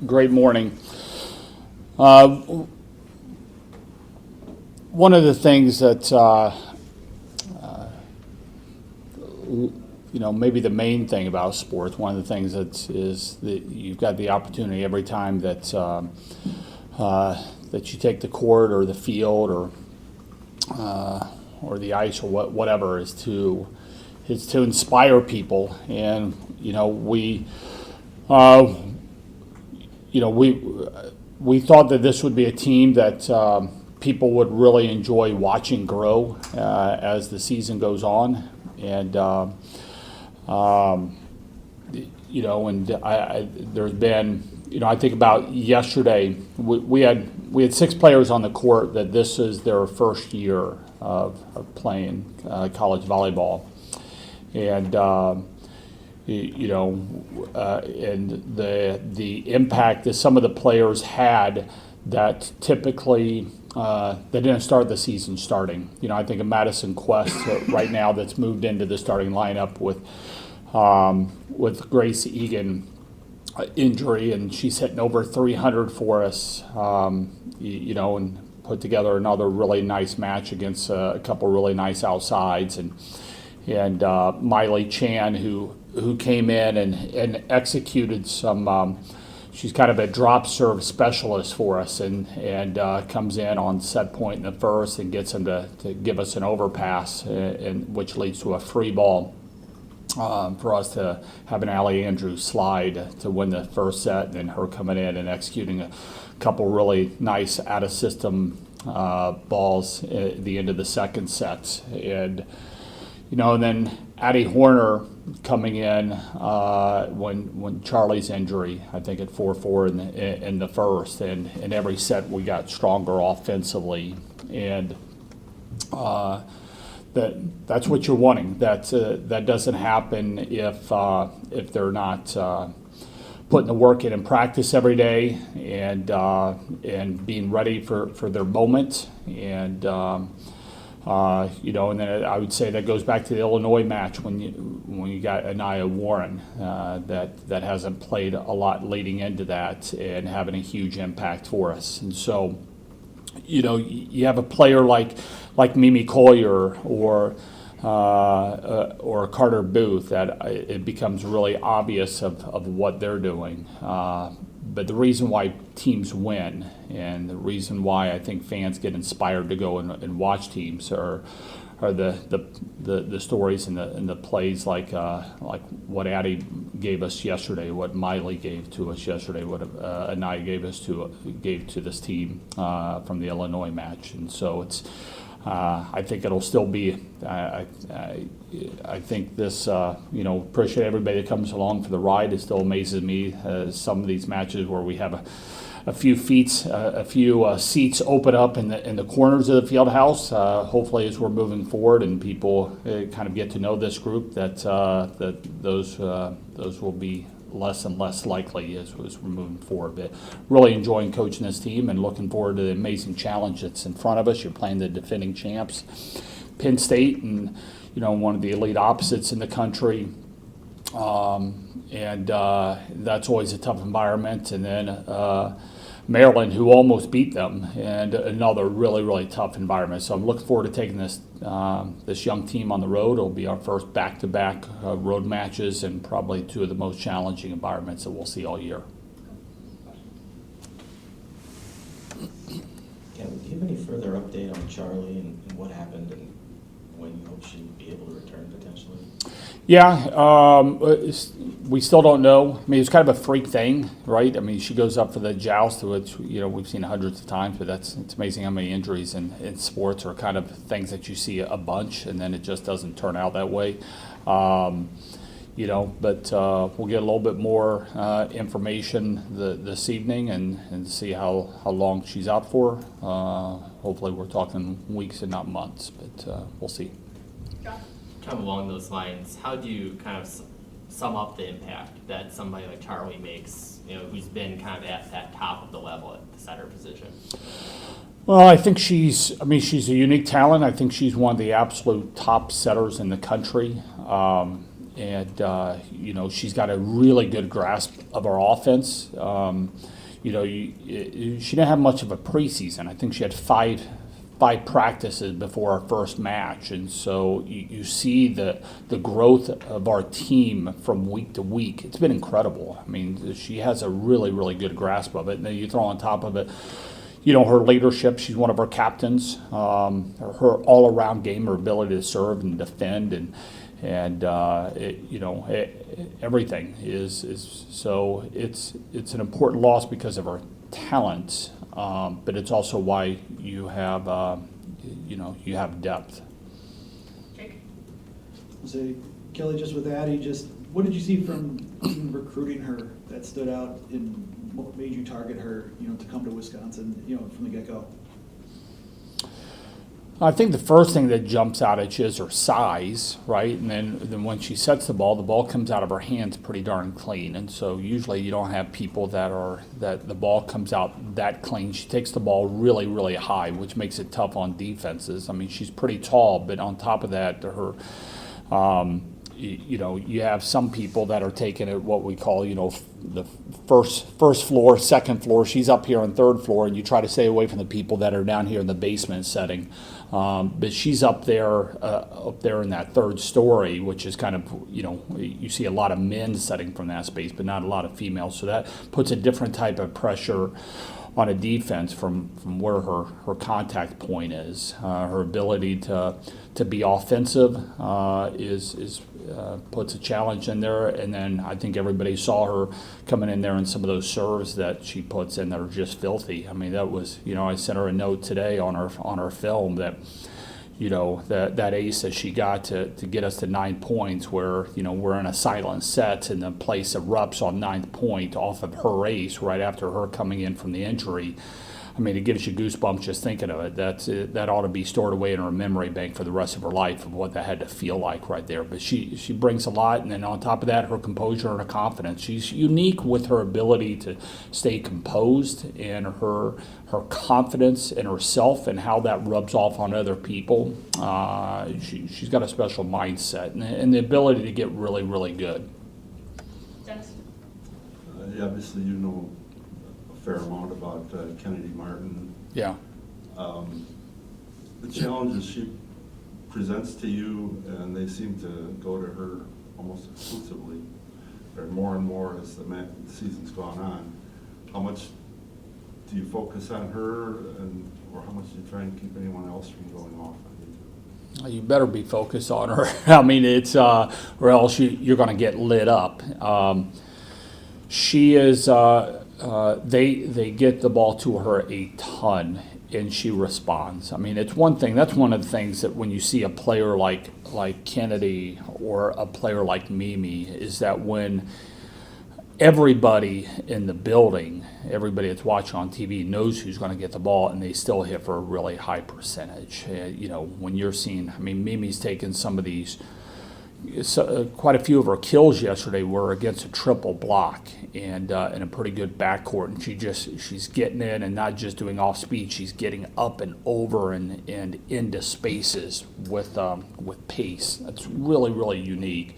Great morning. Uh, One of the things that, maybe the main thing about sports, one of the things is that you've got the opportunity every time that that you take the court or the field or the ice or whatever is to inspire people. And uh, we thought that this would be a team that people would really enjoy watching grow as the season goes on. And there's been, I think about yesterday, we had 6 players on the court that this is their first year of playing college volleyball. And and the impact that some of the players had that typically they didn't start the season starting. I think of Madison Quest right now that's moved into the starting lineup with Grace Egan injury, and she's hitting over 300 for us. And put together another really nice match against a couple really nice outsides, and Miley Chan who came in and executed some. She's kind of a drop serve specialist for us, and comes in on set point in the first and gets him to give us an overpass, and which leads to a free ball for us to have an Allie Andrews slide to win the first set, and then her coming in and executing a couple really nice out of system balls at the end of the second set, and then Addie Horner coming in when Charlie's injury, I think at 4-4 in the first, and in every set we got stronger offensively, and that's what you're wanting. That doesn't happen if they're not putting the work in and practice every day, and being ready for their moment, and and then I would say that goes back to the Illinois match when you got Anaya Warren that hasn't played a lot leading into that and having a huge impact for us. And so, you have a player like Mimi Collier or Carter Booth that it becomes really obvious of what they're doing. But the reason why teams win, and the reason why I think fans get inspired to go and watch teams are the stories and the plays like what Addie gave us yesterday, what Miley gave to us yesterday, what Anaya gave to this team from the Illinois match. And so it's I think it'll still be. I think this. Appreciate everybody that comes along for the ride. It still amazes me some of these matches where we have a few seats open up in the corners of the field house. Hopefully, as we're moving forward and people kind of get to know this group, that those will be less and less likely as we're moving forward. But really enjoying coaching this team and looking forward to the amazing challenge that's in front of us. You're playing the defending champs, Penn State, and one of the elite opposites in the country. And that's always a tough environment. And then Maryland, who almost beat them, and another really, really tough environment. So I'm looking forward to taking this young team on the road. It'll be our first back-to-back road matches, and probably 2 of the most challenging environments that we'll see all year. Kelly, do you have any further update on Charlie and what happened and when you hope she'd be able to return potentially? Yeah, we still don't know. I mean, it's kind of a freak thing, right? I mean, she goes up for the joust, which we've seen hundreds of times, but it's amazing how many injuries in sports are kind of things that you see a bunch, and then it just doesn't turn out that way. But we'll get a little bit more information this evening and see how long she's out for. Hopefully, we're talking weeks and not months, but we'll see. Kind of along those lines, how do you kind of sum up the impact that somebody like Charlie makes, who's been kind of at that top of the level at the setter position? Well, I think she's a unique talent. I think she's one of the absolute top setters in the country. she's got a really good grasp of our offense. She didn't have much of a preseason. I think she had five practices before our first match, and so you see the growth of our team from week to week. It's been incredible. I mean, she has a really, really good grasp of it, and then you throw on top of it, her leadership. She's one of our captains. Her all-around game, her ability to serve and defend, everything is so. It's an important loss because of her talent, but it's also why you have depth. Jake? Say, Kelly, just with Addie, what did you see from even recruiting her that stood out in what made you target her, to come to Wisconsin, from the get-go? I think the first thing that jumps out at you is her size, right? And then when she sets the ball comes out of her hands pretty darn clean. And so usually you don't have people that the ball comes out that clean. She takes the ball really, really high, which makes it tough on defenses. I mean, she's pretty tall, but on top of that, her you have some people that are taking it what we call, the first floor, second floor. She's up here on third floor, and you try to stay away from the people that are down here in the basement setting. But she's up there in that third story, which is kind of, you see a lot of men setting from that space, but not a lot of females. So that puts a different type of pressure on a defense from where her contact point is. Her ability to be offensive is puts a challenge in there, and then I think everybody saw her coming in there and some of those serves that she puts in that are just filthy. I mean, that was, I sent her a note today on her film that, that ace that she got to get us to 9 points, where, we're in a silent set and the place erupts on 9th point off of her ace right after her coming in from the injury. I mean, it gives you goosebumps just thinking of it. That ought to be stored away in her memory bank for the rest of her life of what that had to feel like right there. But she brings a lot, and then on top of that, her composure and her confidence. She's unique with her ability to stay composed, and her confidence in herself and how that rubs off on other people. She's got a special mindset and the ability to get really, really good. Dennis? Obviously, a fair amount about Kennedy Martin. Yeah. The challenges she presents to you, and they seem to go to her almost exclusively, or more and more as the season's gone on. How much do you focus on her, or how much do you try and keep anyone else from going off on you? You better be focused on her. I mean, it's or else you're going to get lit up. She is. They get the ball to her a ton, and she responds. I mean, it's one thing. That's one of the things that when you see a player like Kennedy or a player like Mimi, is that when everybody in the building, everybody that's watching on TV knows who's going to get the ball, and they still hit for a really high percentage. When you're seeing, I mean, Mimi's taken some of these. Quite a few of her kills yesterday were against a triple block and in a pretty good backcourt, and she's getting in and not just doing off speed. She's getting up and over and into spaces with pace. That's really, really unique.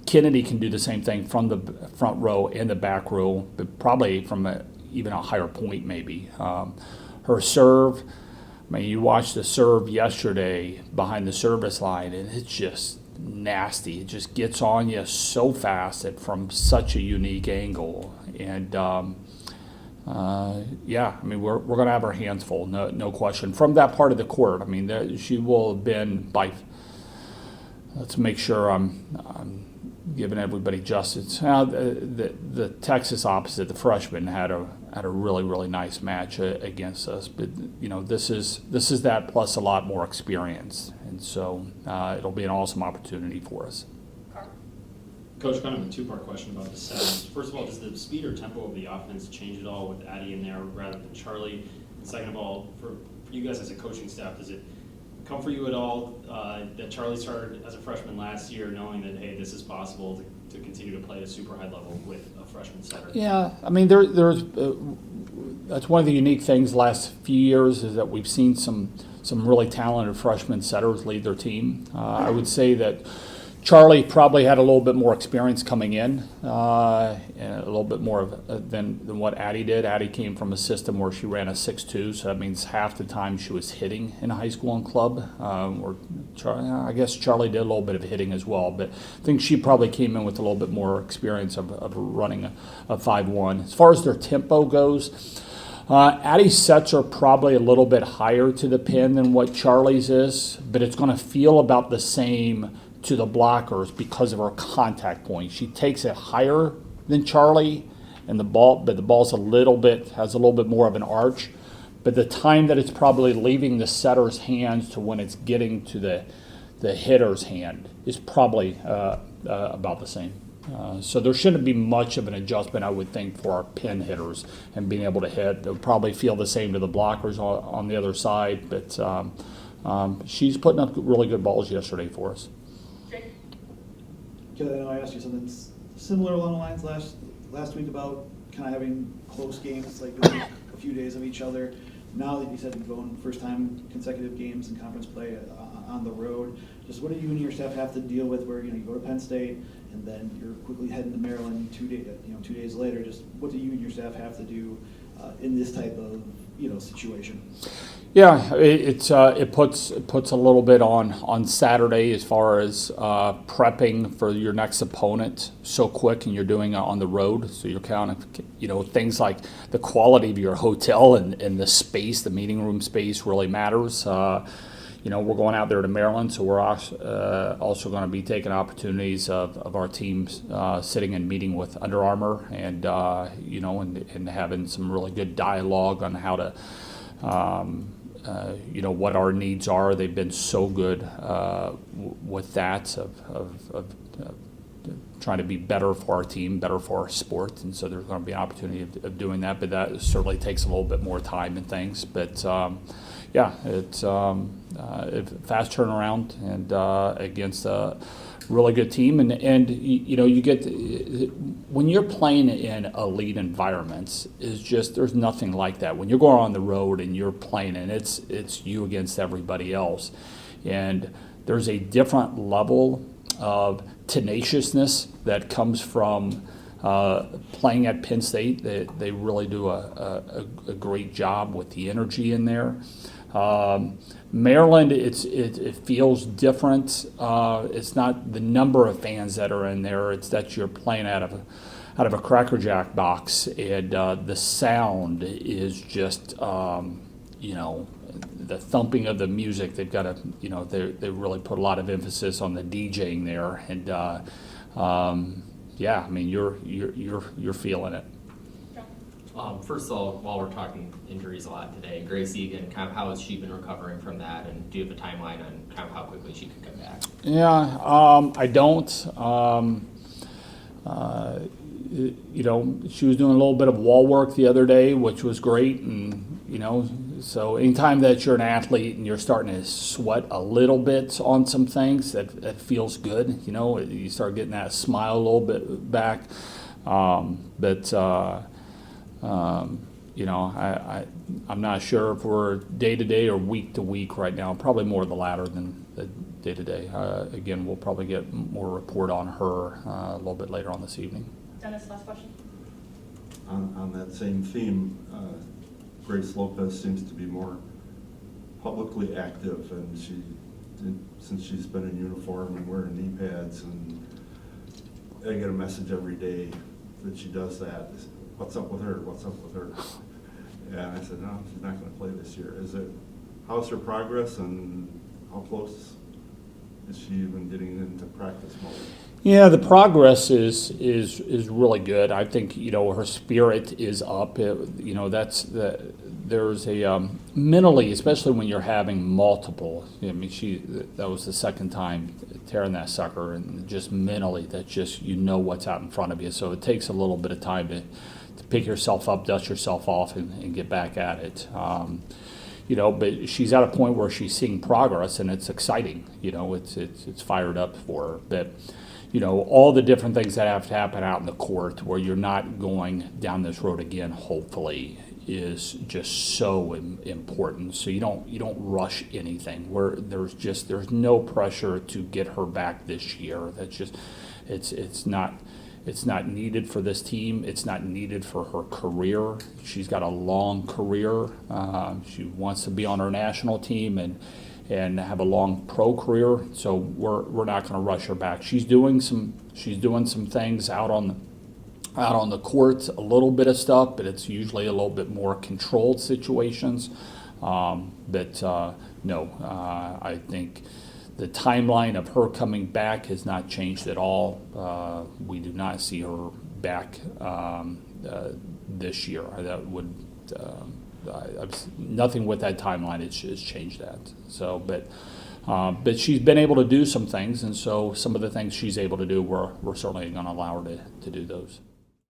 Kennedy can do the same thing from the front row and the back row, but probably from even a higher point maybe. Her serve. I mean, you watched the serve yesterday behind the service line, and it's just nasty. It just gets on you so fast and from such a unique angle. And I mean, we're going to have our hands full, no question. From that part of the court, I mean, she will have been let's make sure I'm giving everybody justice. The Texas opposite, the freshman, had a really, really nice match against us. But this is that plus a lot more experience, and so it'll be an awesome opportunity for us. Coach, kind of a two-part question about the sevens. First of all, does the speed or tempo of the offense change at all with Addie in there rather than Charlie? And second of all, for you guys as a coaching staff, does it come for you at all that Charlie started as a freshman last year, knowing that, hey, this is possible to continue to play at a super high level with a freshman setter? Yeah, I mean, there's that's one of the unique things the last few years is that we've seen some really talented freshman setters lead their team. I would say that Charlie probably had a little bit more experience coming in, and a little bit more than what Addie did. Addie came from a system where she ran a 6'2", so that means half the time she was hitting in high school and club. I guess Charlie did a little bit of hitting as well, but I think she probably came in with a little bit more experience of running a 5'1". As far as their tempo goes, Addie's sets are probably a little bit higher to the pin than what Charlie's is, but it's going to feel about the same to the blockers because of her contact point. She takes it higher than Charlie, and the ball's has a little bit more of an arch, but the time that it's probably leaving the setter's hands to when it's getting to the hitter's hand is probably about the same. So there shouldn't be much of an adjustment, I would think, for our pin hitters and being able to hit. They'll probably feel the same to the blockers on the other side, but she's putting up really good balls yesterday for us. Kelly, I know I asked you something similar along the lines last week about kind of having close games, like within a few days of each other. Now that you said you're going first time consecutive games in conference play on the road, just what do you and your staff have to deal with where you go to Penn State and then you're quickly heading to Maryland 2 days later? Just what do you and your staff have to do in this type of situation? Yeah, it puts a little bit on Saturday as far as prepping for your next opponent so quick, and you're doing it on the road, so you're counting things like the quality of your hotel and the space, the meeting room space really matters. We're going out there to Maryland, so we're also going to be taking opportunities of our teams sitting and meeting with Under Armour and and having some really good dialogue on how to. What our needs are. They've been so good with that of trying to be better for our team, better for our sport, and so there's going to be an opportunity of doing that, but that certainly takes a little bit more time and things. But it's fast turnaround and against a really good team, and you get when you're playing in elite environments, there's nothing like that. When you're going on the road and you're playing, and it's you against everybody else, and there's a different level of tenaciousness that comes from playing at Penn State. They really do a great job with the energy in there. Maryland, it feels different. It's not the number of fans that are in there. It's that you're playing out of a Cracker Jack box, and the sound is just the thumping of the music. They've got they really put a lot of emphasis on the DJing there, and you're feeling it. First of all, while we're talking injuries a lot today, Grace Egan, kind of how has she been recovering from that, and do you have a timeline on kind of how quickly she could come back? Yeah, I don't. She was doing a little bit of wall work the other day, which was great, and so anytime that you're an athlete and you're starting to sweat a little bit on some things, that feels good. You start getting that smile a little bit back, I'm not sure if we're day to day or week to week right now. Probably more the latter than the day to day. Again, we'll probably get more report on her a little bit later on this evening. Dennis, last question. On that same theme, Grace Lopez seems to be more publicly active, and since she's been in uniform and wearing knee pads, and I get a message every day that she does that. What's up with her? What's up with her? And I said, no, she's not going to play this year. How's her progress, and how close is she even getting into practice mode? Yeah, the progress is really good. I think her spirit is up. There's a mentally, especially when you're having multiple. That was the second time tearing that sucker, and just mentally, what's out in front of you. So it takes a little bit of time to pick yourself up, dust yourself off, and get back at it. But she's at a point where she's seeing progress, and it's exciting. It's fired up for her. But all the different things that have to happen out in the court, where you're not going down this road again, hopefully, is just so important. So you don't rush anything. There's no pressure to get her back this year. That's just it's not needed for this team. It's not needed for her career. She's got a long career. She wants to be on our national team and have a long pro career. So we're not going to rush her back. She's doing some things out on the court, a little bit of stuff, but it's usually a little bit more controlled situations. I think the timeline of her coming back has not changed at all. We do not see her back this year. That would nothing with that timeline has changed that. So, but she's been able to do some things, and so some of the things she's able to do, we're certainly going to allow her to do those.